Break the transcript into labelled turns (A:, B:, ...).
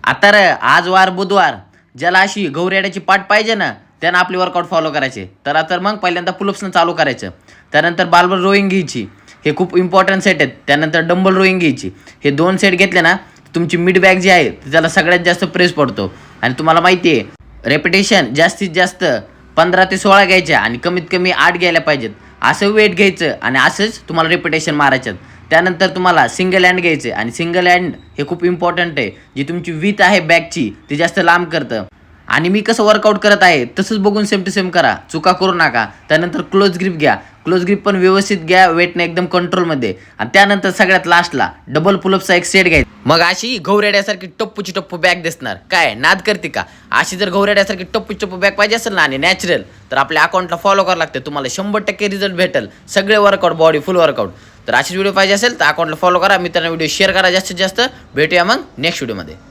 A: आता आज वार बुधवार, ज्याला अशी गौरेड्याची पाठ पाहिजे ना त्यानं आपली वर्कआउट फॉलो करायचे. तर मग पहिल्यांदा पुलअप्सनं चालू करायचं. त्यानंतर बार्बल रोईंग घ्यायची, हे खूप इम्पॉर्टंट सेट आहेत. त्यानंतर डंबल रोईंग घ्यायची. हे 2 सेट घेतले ना तुमची मिड बॅग जी आहे त्याला सगळ्यात जास्त प्रेस पडतो. आणि तुम्हाला माहिती आहे रेपिटेशन जास्तीत जास्त 15 ते 16 घ्यायच्या आणि कमीत कमी 8 घ्यायला पाहिजेत. असं वेट घ्यायचं आणि असंच तुम्हाला रेपिटेशन मारायच्यात. त्यानंतर तुम्हाला सिंगल हँड घ्यायचं आणि सिंगल हँड हे खूप इम्पॉर्टंट आहे. जी तुमची विथ आहे बॅगची ती जास्त लांब करतं. आणि मी कसं वर्कआउट करत आहे तसंच बघून सेम टू सेम करा, चुका करू नका. त्यानंतर क्लोज ग्रिप घ्या, क्लोज ग्रिप पण व्यवस्थित घ्या, वेटने एकदम कंट्रोलमध्ये. आणि त्यानंतर सगळ्यात लास्टला डबल पुलअपचा एक सेट घ्यायचा. मग अशी गौरेड्यासारखी टप्पूची टप्पू बॅग दिसणार. काय नाद करते का? अशी जर गौरेड्यासारखी टप्पूची टप्पू बॅग पाहिजे असेल ना आणि नॅचरल, तर आपल्या अकाउंटला फॉलो करावं लागते. तुम्हाला 100% रिझल्ट भेटेल. सगळे वर्कआउट, बॉडी फुल वर्कआउट. तर अशीच व्हिडिओ पाहिजे असेल तर अकाउंटला फॉलो करा, मित्रांना व्हिडिओ शेअर करा जास्तीत जास्त. भेटूया मग नेक्स्ट व्हिडिओमध्ये.